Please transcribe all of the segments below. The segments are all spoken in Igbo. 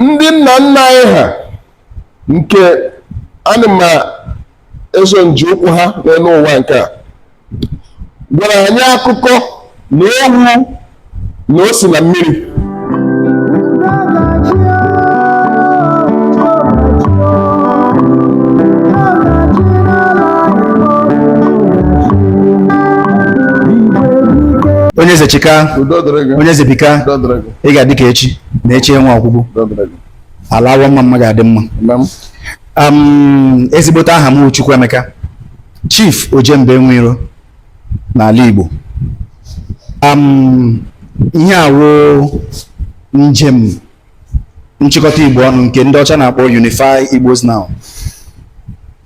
ndị nna nna anyị ha nke ana m eso nje ụkwụ ha n'elu ụwa nke a gwara anyị akụkọ na ewu na o si na mmiri. Onye eze chika, onye eze bika, ị ga-adị ka echi na echi enwe ọgwụgwụ. Ala awọ mma ga-adị mma. Ezigbote aha m Chukwuemeka, Chief Ojembe Nwiro n'ala Igbo. Ihe awụ njem nchịkọta Igbo ọnụ nke ndị ọcha na-akpọ Unify Igbos Now.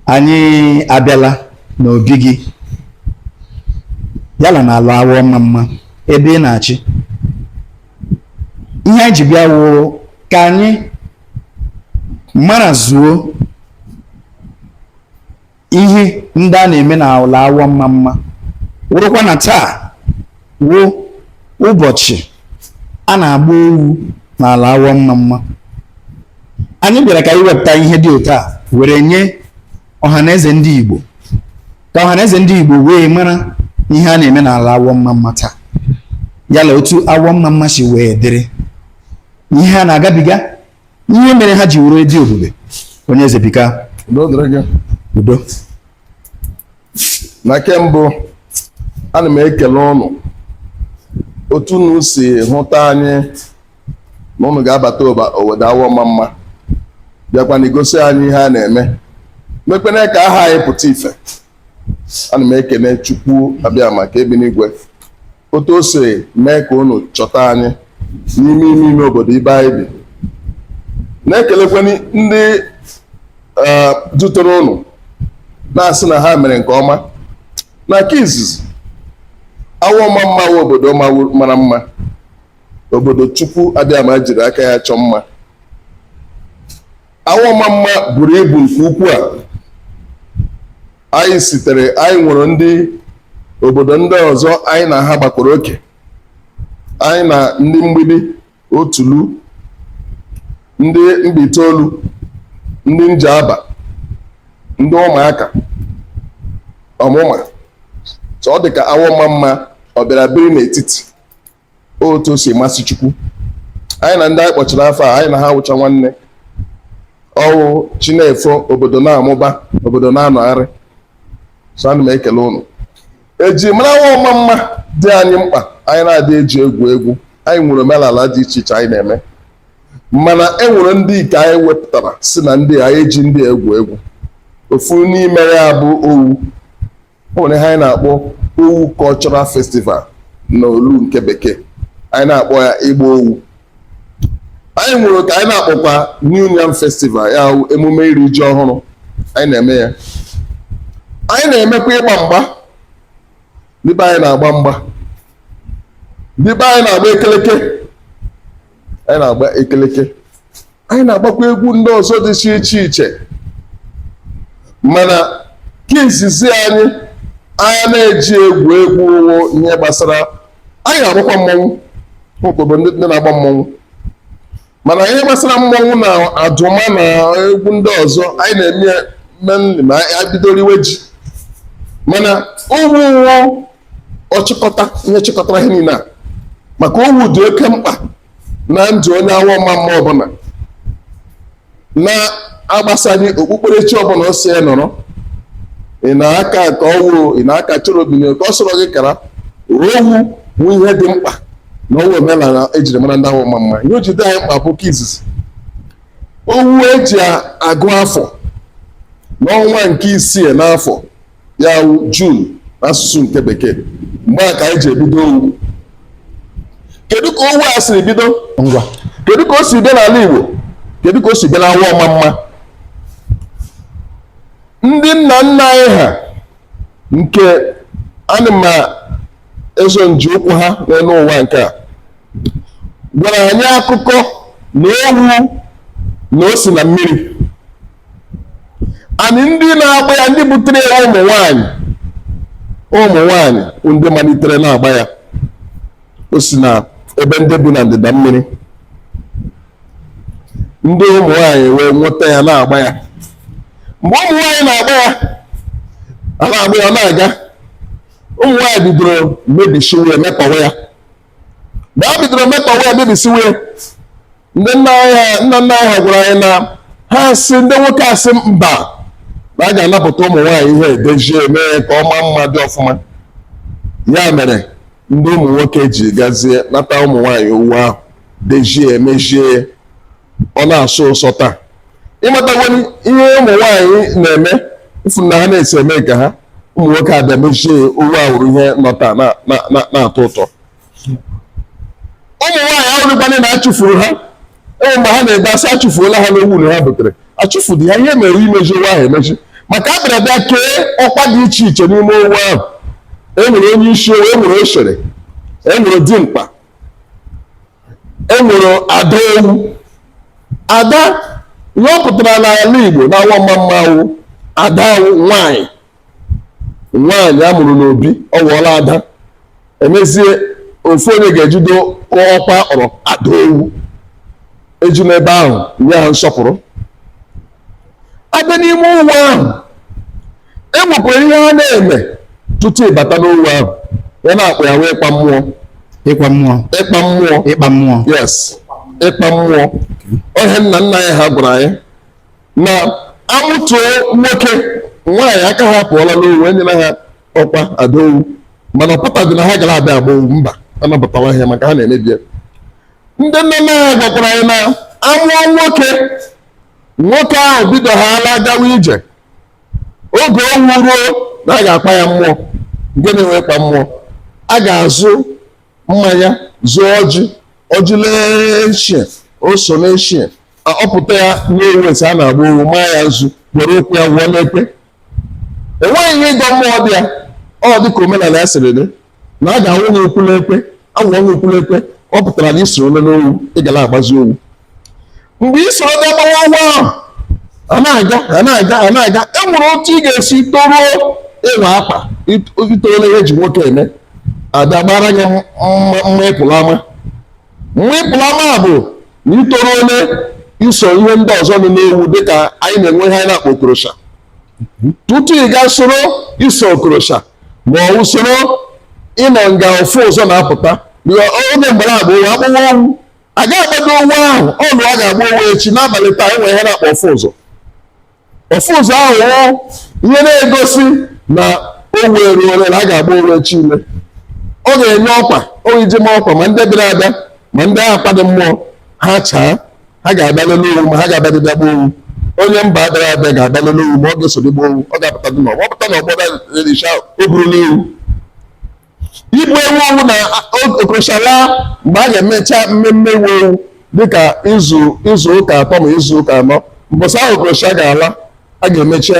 Anyị abịala n'obi gị yala na ala awọ mma ebe ị na-achị. Ihe anyị ji bịa wụ ka anyị mara zuo ihe ndị a na-eme na ala awọ mma wụrụkwa na taa wụ ụbọchị a na-agba ewu na ala awọ mma. Anyị bịara ka anyị wepụta ihe dị otu a were nye ọhaneze ndị Igbo ka ọhaneze ndị Igbo wee mara ihe a na-eme na ala awọ mma taa, yala otu awọ mma si wee dịrị, ihe ha na-agabiga, ihe mere ha ji were dị obube. Onye eze bika, udo. Na kembụ ana m ekele ụnụ otu unu si hụta anyị na ụnụ ga-abata obodo awọ mma bịakwa na igosi anyị ihe a na-eme mekpene ka aha anyị pụta ife. Ana m ekele Chukwu abịa maka ebi n'igwe otu o si mee ka unu chọta anyị n'ime obodo ibe anyị bi. Na-ekelekweni ndị dutere unu na-asị na ha mere nke ọma. Na nke izizi awọ mma wụ obodo mara mma, obodo Chukwu abịa jiri aka ya chọọ mma. Awọ mma buru ibu nke ukwuu a anyị nwere ndị obodo ndị ọzọ anyị na ha gbakọrọ oke. Anyị na ndị Mgbidi, Otulu, ndị Mbaitolu, ndị Njaba, ndị Ụmụaka, Ọmụma. So ọ dị ka awọ mma ọ bịara biri n'etiti otu o si masị Chukwu. Anyị na ndị anyị kpọchara afọ a anyị na ha wụcha nwanne ọwụ Chinefo, obodo na-amụba, obodo na-anọgharị. So ana m ekele ụnụ. Eji mara awọ mma dị anyị mkpa, anyị na-adị eji egwu. Anyị nwere omenala dị iche iche anyị na-eme, mana e nwere ndị ike anyị wepụtara si na ndị anyị eji ndị egwu. Ofu n'ime ya bụ Owu. O nwere anyị na-akpọ Owu Cultural Festival na olu nke bekee, anyị na-akpọ ya Igbo Owu. Anyị nwere ka anyị na-akpọkwa New Yam Festival, ya emume iri ji ọhụrụ anyị na-eme ya. Anyị na-emekwa ịgba mgba, dịbe anyị na-agba mgba, dịbe anyị na-agba ekeleke, anyị na-agba ekeleke, anyị na-agbakwa egwu ndị ọzọ dị iche iche. Mana ka izizi anyị na-eji egwu ihe gbasara anyị na-agbakwa mmọnwụ, obodo ndị na-agba mmọnwụ. Mana ihe gbasara mmọnwụ na adụma na egwu ndị ọzọ anyị na-eme ma anyị bidoro iwe ji. Mana owu ọchịkọta ihe chịkọtara ihe niile a, maka owu dị oke mkpa na ndụ onye awọ mma ọbụla, na-agbasaghị okpukperechi ọbụla o si nọrọ. Ị na-aka ka ọwụ, ị na-aka chọrọbinye ka ọ sọrọ gị kara, owu bụ ihe dị mkpa na ọwụ omenala ejiri mara ndị awọ mma. Ihe o ji dị anyị mkpa bụ ka izizi owu eji agụ afọ n'ọnwa nke 6 n'afọ, ya wụ June n'asụsụ nke bekee. Mgbe a ka anyị ji ebido owu. Kedu ka owu a siri bido? Ngwa. Kedu ka o si bịa n'ala Igbo? Kedu ka o si bịa n'awọ mma? Ndị nna nna anyị ha nke ana m eso nje ụkwụ ha n'elu ụwa nke a gwara anyị akụkọ na ewu na o si na mmiri. Anyị ndị na-agba ya, ndị butere ya ụmụ nwanyị ndị malitere na-agba ya. O si na ebe ndị bi na ndịda mmiri. ndị ụmụ nwaanyị wee nweta ya na-agba ya. Mgbe ụmụ nwaanyị na-agba ya a na-agba ya ọ na-aga, ụmụ nwaanyị bidoro mebisiwe ya, mekọwa ya. Mgbe ha bidoro mekọwa ya mebisiwe ya, ndị nna nna ha gwara anyị na ha asị ndị nwoke asị mba na a ga-anapụta ụmụ nwaanyị ihe edejie mee ka ọ maa mma dị ọfụma. Ya mere ndị ụmụ nwoke ji gazie nata ụmụ nwaanyị owu ahụ, dejie emejie, ọ na-asụ ụsọ taa. Ịmatagwani ihe ụmụ nwaanyị na-eme ụfụ na ha na-esi eme ka ha, ụmụ nwoke abịa mejie owu ahụrụ ihe nọ taa na-atọ ụtọ. Ụmụ nwaanyị ahụrụkwana na achụfuru ha, enwe mgbe ha na-ede asị achụfuola ha n'owu na ha butere, achụfudị ha ihe mere imeji owu ahụ emeji, maka a bịara bịa kee ọkwa dị iche iche n'ime owu ahụ. E nwere onye isi owu, e nwere oshere, e nwere dimkpa, e nwere ada owu. Ada ihe ọ pụtara n'ala Igbo na awọmmamma awụ ada nwanyị, nwaanyị amụrụ n'obi ọ ghọọla ada. Emezie ofu onye ga-ejido ọkwa ọrọ ada owu, eju n'ebe ahụ nye ha nsọpụrụ. Abịa n'ime owu ahụ e nwekwara ihe ha na-eme tutu ịbata n'owu ahụ, ya na-akpọ ya wee ịkpa mmụọ. Ịkwa mmụọ. Ịkpa mmụọ. Ịkpa mmụọ. Yes, ịkpa mmụọ. Ohe nna nna anyị ha gwara anyị na amụtuo nwoke, nwaanyị aka ha pụọla n'owu, enyela ha ọkwa adaowu, mana ọ pụtaghị na ha gara abịa agba owu. Mba, anabatawa ha maka ha na-emebi ya. Ndị nne nna ha gwakwara anyị na amụọ nwoke, nwoke ahụ bido ha ala gawa ije, oge owu ruo na a ga-akpa ya mmụọ. Nke na-enwe ịkpa mmụọ, a ga-azụ mmanya, zụọ ọjị lechie, o so n'echie, ọpụta ya n'owu esi a na-agba owu, maa ya nzu, were okwu ya wụọ n'ekpe. Enweghị ihe ịgọ mmụọ dị ya. Ọ dị ka omenala ya sịrị dị na a ga-anwụ gị okwu n'ekpe, anwụọ gị okwu n'ekpe, ọ pụtara na isoro n'owu, ị gara agbazi owu. Mgbe i soro dị agbawa owu ahụ, a na-aga, e nwere otu ị ga-esi toruo ịnwe akpa itoole ihe eji nwoke eme, abịa gbara gị mma ịpụlama. Mma ịpụlama bụ na itoru ole iso ihe ndị ọzọ nọ n'owu, dịka anyị na-enwe ihe anyị na-akpọ okorosha. Tutu ị ga soro iso okorosha ma ọ usoro ịnọ nga ofu ụzọ na-apụta, oge mgbara agba owu akpụwa owu, a ga-agbado owu ahụ ọnụ a ga-agba owu echi n'abalị taa. Enwe ihe na-akpọ ofu ụzọ. Ofu ụzọ ahụ ihe na-egosi na owu eruole na a ga-agba owu echi ile. Ọ ga-enye ọkwa, iji ma ọkwa ma ndị bịara abịa ma ndị agha kwadị mmụọ ha chaa, ha ga-abịa lele owu, ma ha ga-abịa dịbịa gba owu. Onye mba abịara abịa ga-abịa lele owu, ma ọ ga-eso gba owu, ọ ga-apụta dị n'ọgbọ, ọpụta na ọgbọ na-erisha o buru n'ihu. Igbu ewu owu na okorosha laa mgbe a ga-emecha mmemme iwu owu dịka izu ụka atọ ma izu ụka anọ. Mbọsị ahụ okorosha ga-ala, a ga-emechi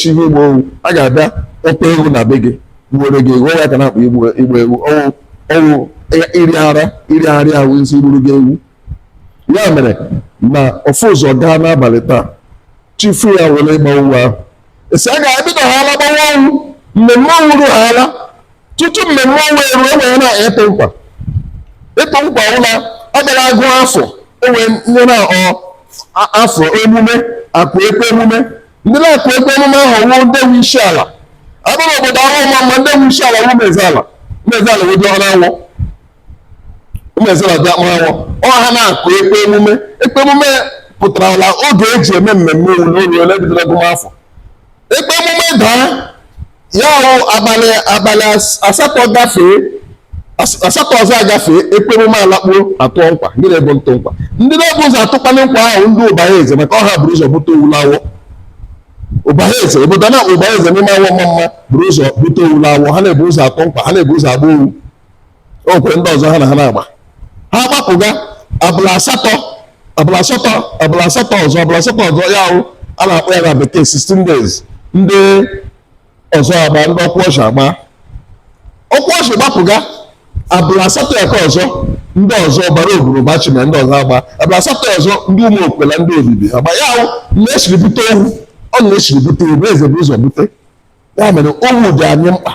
ihe igbu owu, a ga-abịa ọkpa ewu na be gị, were gị ewu ya ka na-akpọ igbu ewu. Ọwụ iri arị ahụ isi gburu gị ewu. Ya mere na ofu ụzọ gaa n'abalị taa, chifu ya were ịgba owu ahụ. Esi a ga-ebido ha ala gbawa owu, mmemme owu ru ha ala. Tutu mmemme owu eru, enwere na ịtụ nkwa. Ịtụ nkwa ụla ọ bịara agụ afọ, enwe nye na afọ emume, akụ ekwe emume. Ndị na-akụ ekwe emume ahụ wụ ndị nwe isi ala. Abụrụ obodo ahụ ma ndị nwe isi ala wụ Umezala. Umezala wụ dị ọrụ awọ. Umezala dị akpọ awọ. Ọ ha na-akụ ekwe emume. Ekwe emume pụtara ala oge eji eme mmemme owu n'oru ole bidoro agụmafọ. Ekwe emume daa, ya hụ abalị asatọ gafee, asatọ ọzọ agafee, ekwe emume alakpuo atụ nkwa. Ndị na-ebu ntụ nkwa, ndị na-ebu ụzọ atụkwana nkwa ahụ ndị Ụbahaeze, maka ọha buru ụzọ bute owu lawọ. Ụbahaeze, obodo na-akpọ Ụbahaeze n'ime awọ mma buru ụzọ bute owu lawọ. Ha na-ebu ụzọ atụ nkwa, ha na-ebu ụzọ agba owu. Okwe ndị ọzọ ha na ha na-agba, ha gbapụga abụla asatọ ọzọ, ya hụ a na-akpọ ya na bekee 16 days. Ndị ọzọ agba, ndị ọkwa ọchị agba, ọkwa ọchị gbapụga abụla asatọ ya ka ọzọ, ndị ọzọ bara oguru bachi na ndị ọzọ agba abụla asatọ ọzọ, ndị ụmụ okpela ndị obibi agba. Ya hụ na-esiri bute owu, ọ na-esiri bute owu, eze bụ ụzọ bute. Ya mere owu dị anyị mkpa.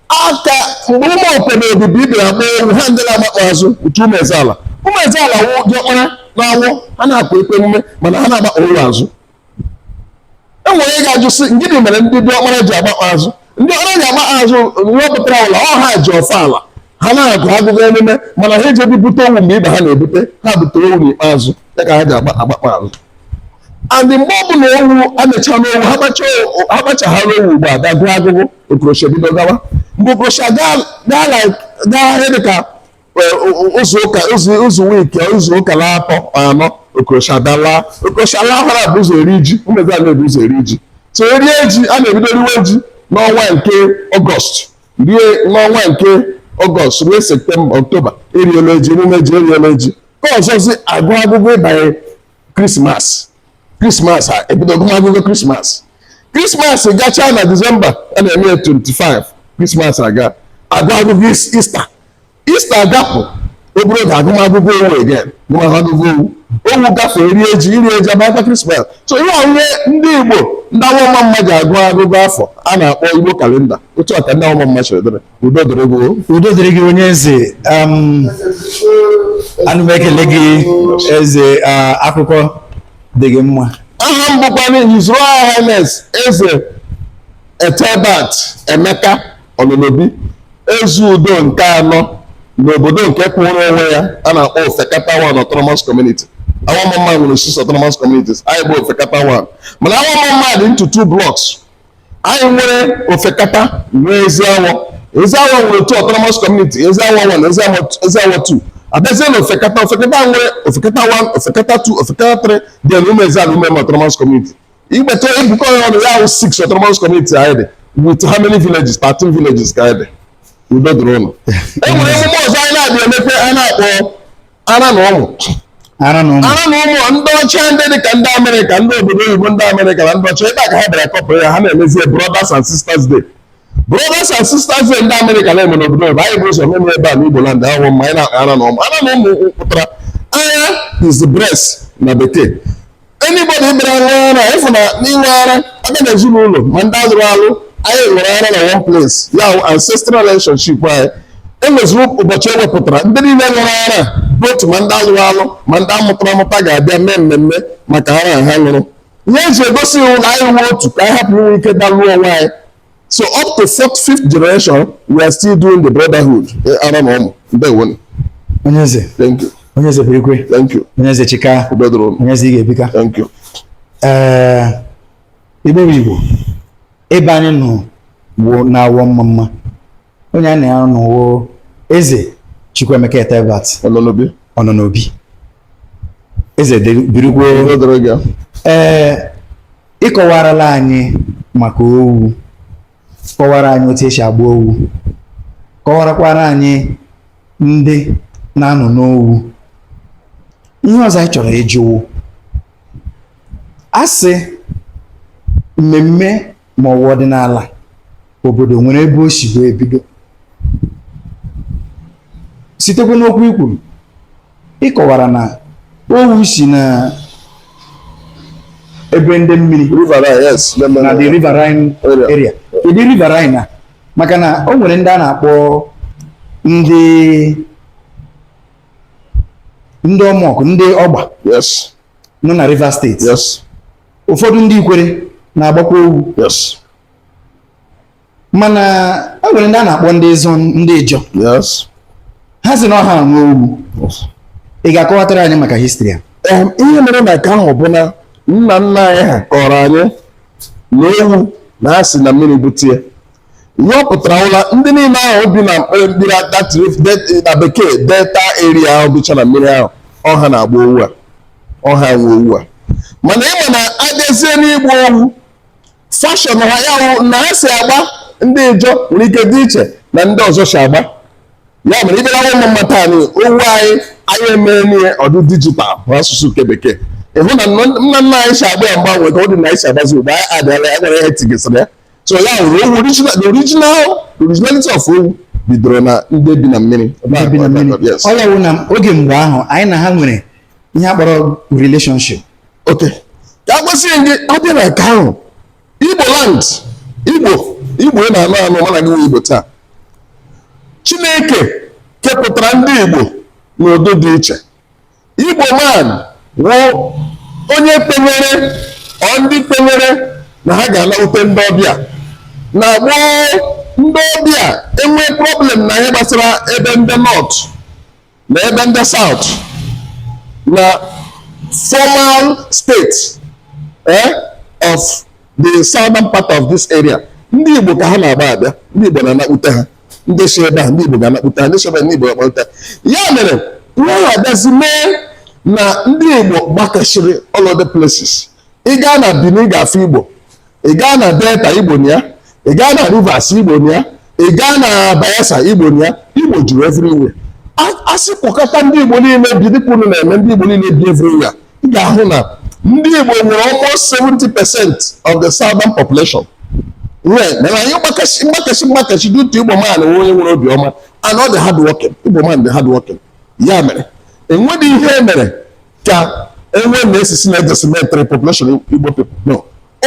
Aka mgbe ụmụ okpela obibi bịara agba owu, ha ndị na-agbakpọ azụ utu Umezala. Umezala wụ dị ọkpara na-awọ ha na-akpa ekpe emume mana ha na-agbakpọ ụlọ azụ. Enwere ị ga-ajụ sị gịnị mere ndị diọkpara ji agbakpọ azụ? Ndị ọkpara ji agbakpọ azụ wepụtara ụlọ ha ji ọfọ ala ha na-agụ agụgụ emume mana ha ejebi bute owu mgbe ibe ha na-ebute ha butere owu n'ikpeazụ ya ka ha ji agbakpọ azụ. Andị mgbe ọ bụla owu amecha n'owu ha kpachaghara owu ugbu a ga-agụ agụgụ okorocha bido gawa. Mgbe okorocha gaa ihe dịka izu ụka na atọ anọ okorocha dalaa. Okorocha lahara bụ ụzọ eri ji, umeza na-ebu ụzọ eri ji. So erie ji a na-ebido riwe ji n'ọnwa nke Ọgọst n'ọnwa nke Ọgọst ruo Septemba Ọktoba eriela ji emume ji eriela ji. Ka ọzọzi agụ agụgụ ịbanye Krismas a ebido agụmagụgụ Krismas gachaa na Disemba a na-eme 25 Krismas aga agụgụ Ista agapụ obere oge agụmagụgụ owu again agụmagụgụ owu gafee iri eji abata Krismas. So ihe onye ndị Igbo ndị awọma mma ji agụ agụgụ afọ a na-akpọ Igbo kalenda otu ọka ndị awọma mma chere dere. Udo dịrị gị onye eze. Ana m ekele gị eze. Akụkọ dị gị mma. Aha m bụkwa His Royal Highness Eze Ethelbert Emeka Ononobi Eze Udo nke anọ n'obodo nke kwụrụ onwe ya a na-akpọ Ofekata 1 Autonomous Community. Awọmamma nwere 6 autonomous communities. Anyị bụ Ofekata 1 mana Awọmamma dị into 2 blocks. Anyị nwere Ofekata nwee Eziawọ nwere 2 autonomous community, Eziawọ 1 Eziawọ 2. Abịazie na Ofekata nwere Ofekata 1 Ofekata 2 Ofekata 3 dị na Umeziala autonomous community. Igbeta ebukọ ya ọnụ ya 6 autonomous community anyị dị with how many villages? 13 villages ka anyị dị. Udo dịrị ụnụ. Enwere emume ọzọ anyị na-abịa emepe a na-akpọ ara na ụmụ ndị ọcha ndị dịka ndị Amerịka ndị obodo oyibo ndị Amerịka na ndị ọcha ebe a ka ha bịara kọpụrụ ya ha na-emezie Brothers and Sisters Day. Brothers and Sisters Day ndị Amerịka na-eme n'obodo oyibo anyị bụ ụzọ meme ebe a n'Igbo land ahụ mma anyị na-akpa ara na ụmụ pụtara anya is the breast na bekee. Anybody bịara nwa ara ịfụ na n'inwe ara abịa na ezinụlọ ma ndị azụrụ alụ anyị nwere ara na one place ya ancestral relationship anyị. Enweziri ụbọchị ewepụtara ndị niile nwere ara bụ otu ma ndị alụrụ alụ ma ndị amụtara amụta ga-abịa mee mmemme maka ara ha ṅụrụ. Ihe eji egosi iwu na anyị nwe otu ka anyị hapụ inwe ike dalụọ onwe anyị. So up to 4th, 5th generation we are still doing the brotherhood. Ara na ụmụ ndewo. Onye eze. Thank you. Onye eze Perikwe. Thank you. Onye eze Chika. Onye eze ị ga-ebika. Thank you. Igbo ebe anyị nọ bụ na-awọ mma. Onye a na-arụ n'ụwa eze Chukwuemeka Ethelbert Ononobi. Eze Birigwe. Ịkọwarala anyị maka owu, kọwara anyị otu esi agba owu, kọwarakwara anyị ndị na-anọ n'owu. Ihe ọzọ anyị chọrọ ịjụ asị mmemme ma ọ bụ ọdịnala obodo nwere ebe o si wee bido. Sitekwa n'okwu ikwuru ịkọwara na owu si na ebe ndị mmiri na the riverine area. Kedu riverine a? Maka na o nwere ndị a na-akpọ ndị ọmọkụ ndị ọgba nọ na Rivers State. Ụfọdụ ndị Ikwere na-agbakwa owu. Mana o nwere ndị a na-akpọ ndị Ijọ. Ha si na ọha nwe owu. Ị ga-akọwatara anyị maka histri a? Ihe mere na nke ahụ bụ na nna nna anyị ha kọrọ anyị na ewu na-asị na mmiri butie. Ihe ọ pụtara ụla ndị niile ahụ bi na mmiri na bekee delta area ahụ bicha na mmiri ahụ ọha na-agba owu a, ọha nwe owu a. Mana ịma na abịazie n'igbu owu fashọn ha ya na ha si agba ndị Ijọ nwere ike dị iche na ndị ọzọ si agba. Ya mere ibe na ụmụ mmata anyị owu anyị emee n'ihe ọdụ dijital bụ asụsụ nke bekee. Ịhụ na nna nna anyị si agba ya mgbanwe ka ọ dị na anyị si agbazi ugbo anyị adịala ya nwere ihe tigesịrị ya. So ya hụrụ owu originality of owu bidoro na ndị bi na mmiri. Ọ ya wụ na oge mgbe ahụ anyị na ha nwere ihe akpọrọ relationship. Okay. Ka agbasịghị gị ọ dị na nke ahụ Igbo land Igbo na-anụ anụ mana gị nwe Igbo taa. Chineke kepụtara ndị Igbo n'ụdị dị iche. Igbo man wụ onye kwenyere ndị kwenyere na ha ga-alawute ndị ọbịa na gboo ndị ọbịa enwe problem na ihe gbasara ebe ndị north na ebe ndị south na formal state of the southern part of this area. Ndị Igbo ka ha na-agba abịa, ndị Igbo na-anakpute ha, ndị si ebe a ndị Igbo ga-anakpute ha, ndị si ebe ndị Igbo ga-akpọta. Ya mere ihe abịazi mee na ndị Igbo gbakashiri all other places. Ị gaa na Benin ga-afụ Igbo, ị gaa na Delta Igbo na ya, ị gaa na Rivers Igbo na ya, ị gaa na Bayelsa Igbo na ya, Igbo juru everywhere. Asị kpọkọta ndị Igbo niile bi dịka unu na-eme, ndị Igbo niile bi everywhere. Ị ga-ahụ na ndị Igbo nwere almost 70% of the southern population. Mana anyị mgbakashi dịtụ Igbo man onye nwere obiọma and all the hard working. Igbo man dị hard working. Ya mere enweghị ihe mere ka enwe na-esisi na decimetry population Igbo people. No.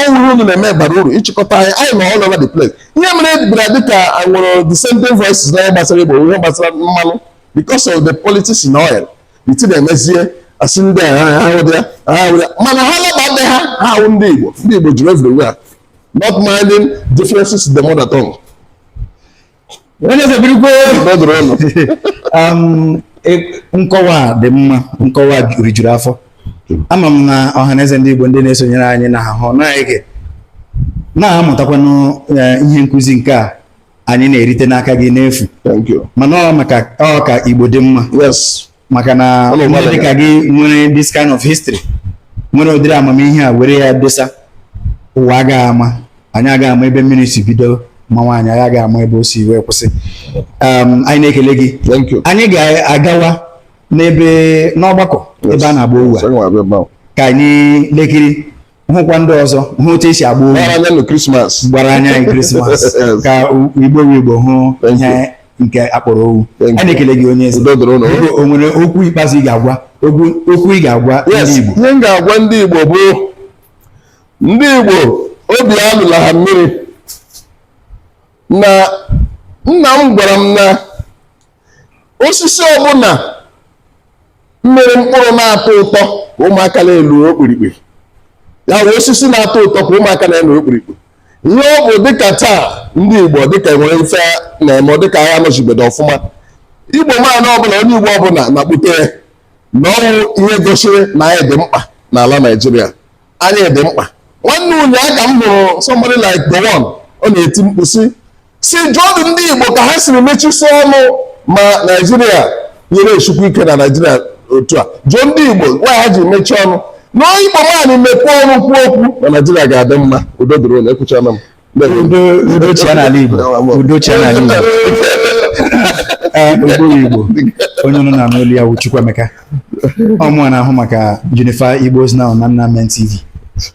O nwere unu na-eme bara uru ịchịkọta anyị nọ all over the place. Ihe mere bịara dịka nwere dissenting voices na gbasara Igbo, ihe gbasara mmanụ because of the politics in oil. Iti na-emezie asị ndị mana ha laba ndị ha ahụ ndị Igbo juru everywhere, not minding differences in the mother tongue. Nkọwa dị mma, nkọwa rijuru afọ. Ama m na ọhaneze ndị Igbo ndị na-esonyere anyị na ahụ na-ege na-amụtakwanụ ihe nkụzi nke a anyị na-erite n'aka gị n'efu. Thank you. Mana ọ ka Igbo dị mma. Yes. Maka na ndị dịka gị nwere this kind of history, nwere ụdịrị amamihe a were ya dosa, ụwa agaghị ama, anyị agaghị ama ebe mmiri si bido ma nwaanyị anyị agaghị ama ebe o si wee kwụsị. Anyị na-ekele gị. Thank you. Anyị ga-agawa n'ọgbakọ ebe a na-agba owu a ka anyị lekiri hụkwa ndị ọzọ hụ otu esi agba owu gbara anya anyị Krismas ka Igbo hụ ihe nke akpọrọ owu. Anyị na-ekele gị onye eze. O nwere okwu ikpeazụ ị ga-agwa okwu ị ga-agwa ndị Igbo? Ihe m ga-agwa ndị Igbo bụ ndị Igbo obi alụla ha mmiri na nna m gwara m na osisi ọbụla mmiri mkpụrụ na-atọ ụtọ ka ụmụaka na-elu okpirikpi, ya bụ osisi na-atọ ụtọ ka ụmụaka na-elu okpirikpi. Ihe ọ bụ dịka taa ndị Igbo dịka nwere ife na-eme dịka agha nọchibedo ọfụma. Igbo nwaanyị ọbụla onye Igbo ọbụla na-akpụte na ọnwụ ihe gosiri na anyị dị mkpa n'ala Nigeria. Anyị dị mkpa. Nwanne unyi aka m hụrụ somebody like the one ọ na-eti mkpu si jụọ ndị Igbo ka ha siri mechisi ọnụ ma Nigeria nyere echukwu ike na Nigeria otu a. Jụọ ndị Igbo nwaanyị ha ji mechie ọnụ na Igbo nwaanyị mepee ọnụ kwuo okwu na Nigeria ga-adị mma. Udo dịrị unu, ekwuchana m. Udo chia n'ala Igbo. Udo chia n'ala Igbo. Igbo onye nọ na n'olu ya wụ Chukwuemeka. Ọmụ na-ahụ maka Unify Igbos Now na Nnamdi TV.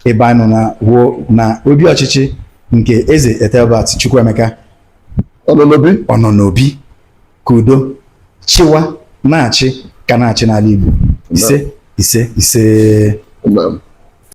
Ebe anyị nọ na obi ọchịchị nke Eze Ethelbert Chukwuemeka ọ nọ n'obi ka udo chịwa na-achị ka na-achị n'ala Igbo. Ise.